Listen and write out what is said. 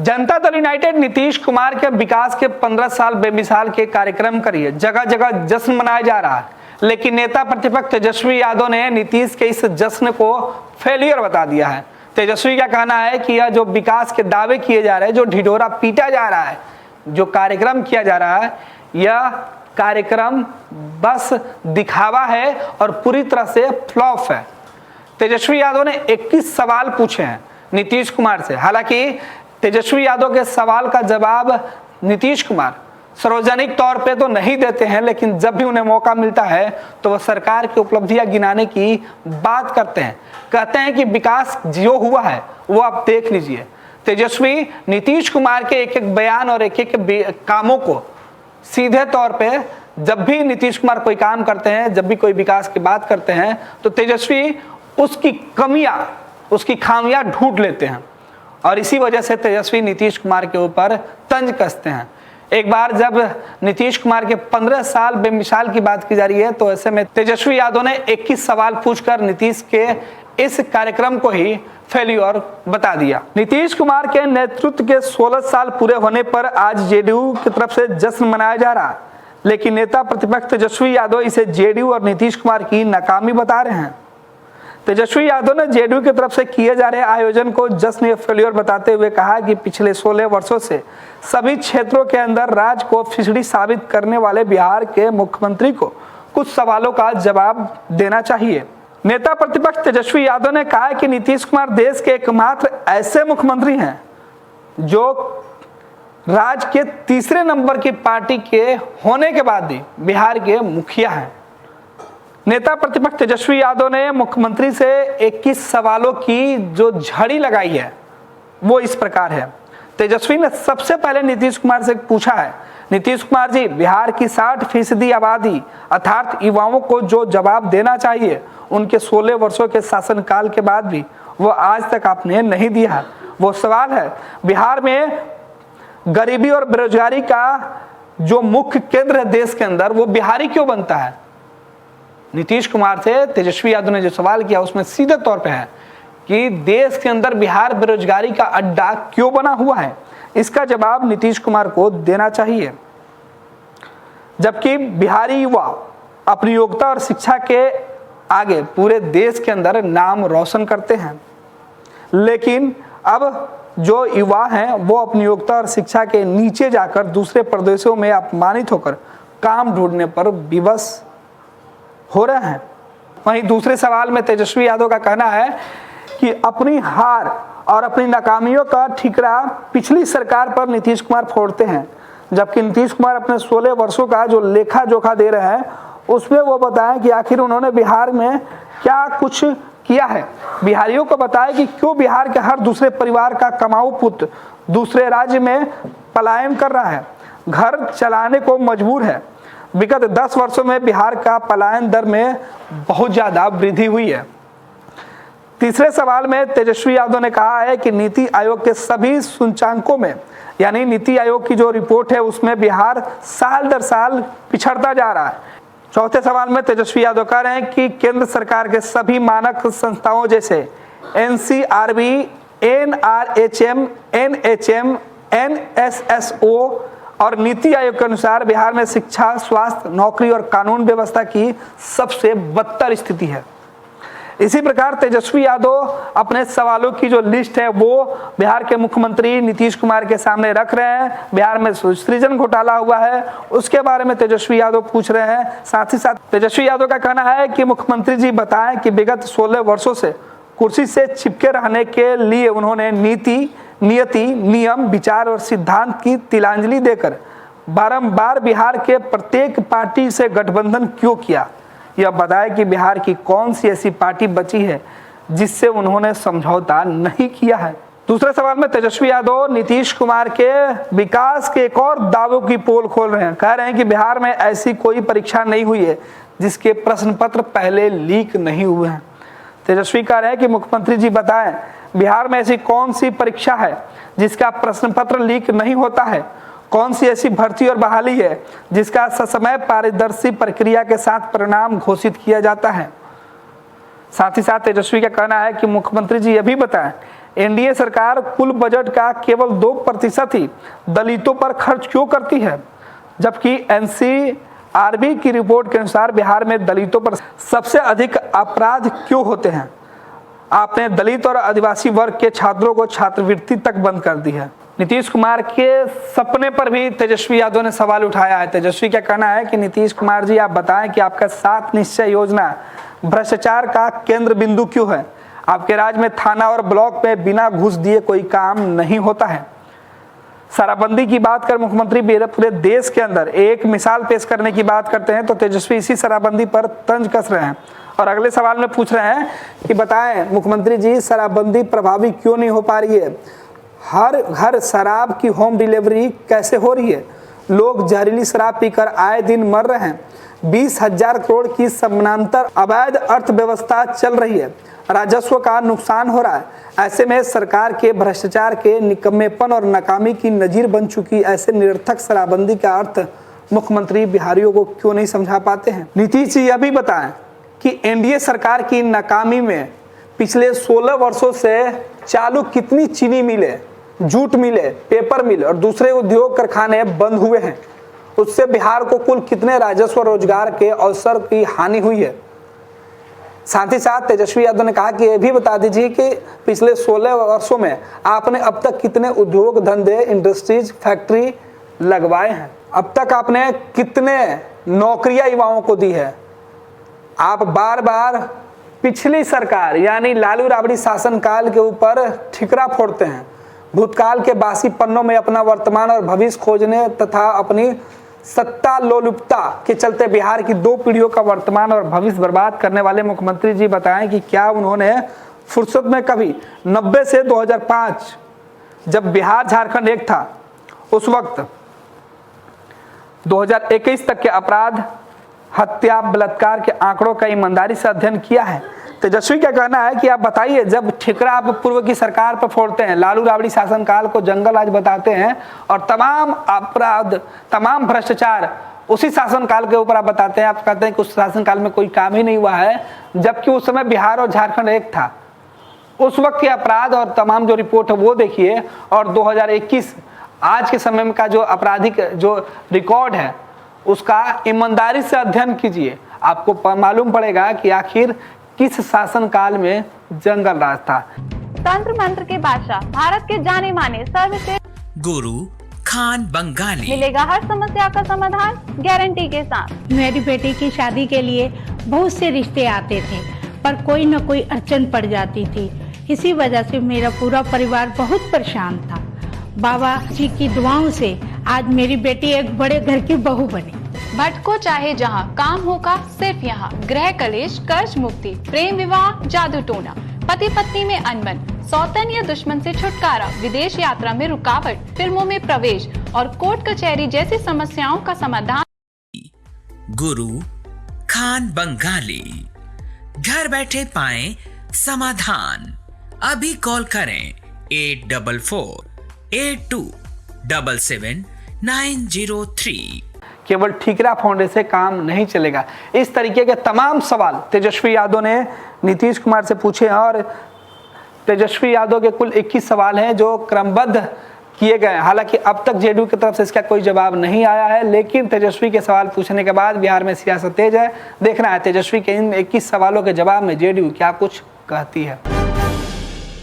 Janata Dal United Nitish Kumar के विकास के 15 साल बेमिसाल के कार्यक्रम करिए, जगह जगह जश्न मनाया जा रहा है, लेकिन नेता प्रतिपक्ष तेजस्वी यादव ने नीतीश के इस जश्न को फेलियर बता दिया है। तेजस्वी का कहना है कि यह जो विकास के दावे किए जा रहे हैं, जो ढिढोरा पीटा जा रहा है, जो कार्यक्रम किया जा रहा है, यह कार्यक्रम बस दिखावा है और पूरी तरह से फ्लॉप है। तेजस्वी यादव ने 21 सवाल पूछे हैं नीतीश कुमार से। हालांकि तेजस्वी यादव के सवाल का जवाब नीतीश कुमार सार्वजनिक तौर पे तो नहीं देते हैं, लेकिन जब भी उन्हें मौका मिलता है तो वह सरकार की उपलब्धियां गिनाने की बात करते हैं। कहते हैं कि विकास जो हुआ है वो आप देख लीजिए। तेजस्वी नीतीश कुमार के एक एक बयान और एक एक कामों को सीधे तौर पे जब भी नीतीश कुमार कोई काम करते हैं, जब भी कोई विकास की बात करते हैं, तो तेजस्वी उसकी कमियां, उसकी खामियां ढूंढ लेते हैं और इसी वजह से तेजस्वी नीतीश कुमार के ऊपर तंज कसते हैं। एक बार जब नीतीश कुमार के 15 साल बेमिसाल की बात की जा रही है, तो ऐसे में तेजस्वी यादव ने 21 सवाल पूछकर नीतीश के इस कार्यक्रम को ही फेल्योर बता दिया। नीतीश कुमार के नेतृत्व के 16 साल पूरे होने पर आज जेडीयू की तरफ से जश्न मनाया जा रहा है, लेकिन नेता प्रतिपक्ष तेजस्वी यादव इसे जेडीयू और नीतीश कुमार की नाकामी बता रहे हैं। तेजस्वी यादव ने जेडीयू की तरफ से किए जा रहे आयोजन को जश्न या फेल्योर बताते हुए कहा कि पिछले 16 वर्षों से सभी क्षेत्रों के अंदर राज्य को फिसड़ी साबित करने वाले बिहार के मुख्यमंत्री को कुछ सवालों का जवाब देना चाहिए। नेता प्रतिपक्ष तेजस्वी यादव ने कहा कि नीतीश कुमार देश के एकमात्र ऐसे मुख्यमंत्री हैं जो राज्य के तीसरे नंबर की पार्टी के होने के बाद भी बिहार के मुखिया हैं। नेता प्रतिपक्ष तेजस्वी यादव ने मुख्यमंत्री से 21 सवालों की जो झड़ी लगाई है वो इस प्रकार है। तेजस्वी ने सबसे पहले नीतीश कुमार से पूछा है, नीतीश कुमार जी, बिहार की 60% आबादी अर्थात युवाओं को जो जवाब देना चाहिए उनके 16 वर्षों के शासनकाल के बाद भी वो आज तक आपने नहीं दिया। वो सवाल है, बिहार में गरीबी और बेरोजगारी का जो मुख्य केंद्र है देश के अंदर, वो बिहारी क्यों बनता है? नीतीश कुमार से तेजस्वी यादव ने जो सवाल किया उसमें सीधे तौर पे है कि देश के अंदर बिहार बेरोजगारी का अड्डा क्यों बना हुआ है, इसका जवाब नीतीश कुमार को देना चाहिए। जबकि बिहारी युवा अपनी योग्यता और शिक्षा के आगे पूरे देश के अंदर नाम रोशन करते हैं, लेकिन अब जो युवा हैं वो अपनी योग्यता और शिक्षा के नीचे जाकर दूसरे प्रदेशों में अपमानित होकर काम ढूंढने पर विवश हो रहे हैं। वहीं दूसरे सवाल में तेजस्वी यादव का कहना है कि अपनी हार और अपनी नाकामियों का ठिकरा पिछली सरकार पर नीतीश कुमार फोड़ते हैं, जबकि नीतीश कुमार अपने 16 वर्षों का जो लेखा जोखा दे रहे हैं उसमें वो बताएं कि आखिर उन्होंने बिहार में क्या कुछ किया है। बिहारियों को बताएं कि क्यों बिहार के हर दूसरे परिवार का कमाऊ पुत्र दूसरे राज्य में पलायन कर रहा है, घर चलाने को मजबूर है। विगत 10 वर्षों में बिहार का पलायन दर में बहुत ज्यादा वृद्धि हुई है। तीसरे सवाल में तेजस्वी यादव ने कहा है कि नीति आयोग के सभी सूचकांकों में, यानी नीति आयोग की जो रिपोर्ट है उसमें बिहार साल दर साल पिछड़ता जा रहा है। चौथे सवाल में तेजस्वी यादव कह रहे हैं कि केंद्र सरकार के सभी मानक संस्थाओं जैसे NCRB, NRHM, NHM, NSSO और नीति आयोग के अनुसार बिहार में शिक्षा, स्वास्थ्य, नौकरी और कानून व्यवस्था की सबसे बदतर स्थिति है। इसी प्रकार तेजस्वी यादव अपने सवालों की जो लिस्ट है वो बिहार के मुख्यमंत्री नीतीश कुमार के सामने रख रहे हैं। बिहार में सृजन घोटाला हुआ है, उसके बारे में तेजस्वी यादव पूछ रहे हैं। साथ ही साथ तेजस्वी यादव का कहना है कि मुख्यमंत्री जी बताएं कि विगत 16 वर्षों से कुर्सी से चिपके रहने के लिए उन्होंने नीति, नियति, नियम, विचार और सिद्धांत की तिलांजलि देकर बारंबार बिहार के प्रत्येक पार्टी से गठबंधन क्यों किया। यह बताया कि बिहार की कौन सी ऐसी पार्टी बची है जिससे उन्होंने समझौता नहीं किया है। दूसरे सवाल में तेजस्वी यादव नीतीश कुमार के विकास के एक और दावों की पोल खोल रहे हैं। कह रहे हैं कि बिहार में ऐसी कोई परीक्षा नहीं हुई है जिसके प्रश्न पत्र पहले लीक नहीं हुए हैं। तेजस्वी कह रहे हैं कि मुख्यमंत्री जी बताएं, बिहार में ऐसी कौन सी परीक्षा है जिसका प्रश्न पत्र लीक नहीं होता है, कौन सी ऐसी भर्ती और बहाली है जिसका ससमय पारदर्शी प्रक्रिया के साथ परिणाम घोषित किया जाता है। साथ ही साथ तेजस्वी का कहना है कि मुख्यमंत्री जी यह भी बताएं एनडीए सरकार कुल बजट का केवल 2% ही दलितों पर खर्च क्यों करती है, जबकि एनसीआरबी की रिपोर्ट के अनुसार बिहार में दलितों पर सबसे अधिक अपराध क्यों होते हैं। आपने दलित और आदिवासी वर्ग के छात्रों को छात्रवृत्ति तक बंद कर दी है। नीतीश कुमार के सपने पर भी तेजस्वी यादव ने सवाल उठाया है। तेजस्वी का कहना है कि नीतीश कुमार जी, आप बताएं कि आपका 7 निश्चय योजना भ्रष्टाचार का केंद्र बिंदु क्यों है। आपके राज्य में थाना और ब्लॉक में बिना घूस दिए कोई काम नहीं होता है। शराबबंदी की बात कर मुख्यमंत्री पूरे देश के अंदर एक मिसाल पेश करने की बात करते हैं तो तेजस्वी इसी शराबबंदी पर तंज कस रहे हैं और अगले सवाल में पूछ रहे हैं कि बताएं मुख्यमंत्री जी, शराबबंदी प्रभावी क्यों नहीं हो पा रही है। हर घर शराब की होम डिलीवरी कैसे हो रही है। लोग जहरीली शराब पीकर आए दिन मर रहे हैं। 20,000 करोड़ की समानांतर अवैध अर्थव्यवस्था चल रही है। राजस्व का नुकसान हो रहा है। ऐसे में सरकार के भ्रष्टाचार के निकम्मेपन और नाकामी की नजीर बन चुकी ऐसे निरर्थक शराबबंदी का अर्थ मुख्यमंत्री बिहारियों को क्यों नहीं समझा पाते हैं। नीतीश जी, यह भी बताएं कि एनडीए सरकार की नाकामी में पिछले 16 वर्षों से चालू कितनी चीनी मिलें, जूट मिले, पेपर मिल और दूसरे उद्योग कारखाने बंद हुए हैं। उससे बिहार को कुल कितने राजस्व रोजगार के अवसर की हानि हुई है। साथ ही साथ तेजस्वी यादव ने कहा कि यह भी बता दीजिए कि पिछले 16 वर्षों में आपने अब तक कितने उद्योग धंधे, इंडस्ट्रीज, फैक्ट्री लगवाए हैं। अब तक आपने कितने नौकरियां युवाओं को दी है। आप बार बार पिछली सरकार यानी लालू राबड़ी शासनकाल के ऊपर ठिकरा फोड़ते हैं। भूतकाल के बासी पन्नों में अपना वर्तमान और भविष्य खोजने तथा अपनी सत्ता लोलुपता के चलते बिहार की 2 पीढ़ियों का वर्तमान और भविष्य बर्बाद करने वाले मुख्यमंत्री जी, बताएं कि क्या उन्होंने फुर्सत में कभी 90 से 2005 जब बिहार झारखंड एक था उस वक्त 2021 तक के अपराध, हत्या, बलात्कार के आंकड़ों का ईमानदारी से अध्ययन किया है। तेजस्वी का कहना है कि आप बताइए, जब ठिकरा आप पूर्व की सरकार पर फोड़ते हैं, लालू राबड़ी शासनकाल को जंगल राज बताते हैं और तमाम अपराध, तमाम भ्रष्टाचार उसी शासनकाल के ऊपर आप बताते हैं। आप कहते हैं कि उस शासनकाल में कोई काम ही नहीं हुआ है, जबकि उस समय बिहार और झारखंड एक था। उस वक्त के अपराध और तमाम जो रिपोर्ट है वो देखिए और 2021 आज के समय में का जो आपराधिक जो रिकॉर्ड है उसका ईमानदारी से अध्ययन कीजिए। आपको मालूम पड़ेगा कि आखिर किस शासनकाल में जंगल राज था। तंत्र मंत्र के बादशाह, भारत के जाने माने सर्वश्रेष्ठ गुरु खान बंगाली, मिलेगा हर समस्या का समाधान गारंटी के साथ। मेरी बेटी की शादी के लिए बहुत से रिश्ते आते थे पर कोई न कोई अड़चन पड़ जाती थी। इसी वजह से मेरा पूरा परिवार बहुत परेशान था। बाबा जी की दुआओं से आज मेरी बेटी एक बड़े घर की बहू बनी। भटको चाहे जहां, काम होगा सिर्फ यहाँ। गृह कलेश, कर्ज मुक्ति, प्रेम विवाह, जादू टोना, पति पत्नी में अनबन, सौतन या दुश्मन से छुटकारा, विदेश यात्रा में रुकावट, फिल्मों में प्रवेश और कोर्ट कचहरी जैसी समस्याओं का समाधान। गुरु खान बंगाली, घर बैठे पाएं समाधान। अभी कॉल करें 8448277903। केवल ठीकरा फाउंडेशन से काम नहीं चलेगा। इस तरीके के तमाम सवाल तेजस्वी यादव ने नीतीश कुमार से पूछे हैं और तेजस्वी यादव के कुल 21 सवाल हैं जो क्रमबद्ध किए गए हैं। हालांकि अब तक जेडीयू की तरफ से इसका कोई जवाब नहीं आया है, लेकिन तेजस्वी के सवाल पूछने के बाद बिहार में सियासत तेज है। देखना है तेजस्वी के इन 21 सवालों के जवाब में जेडीयू क्या कुछ कहती है।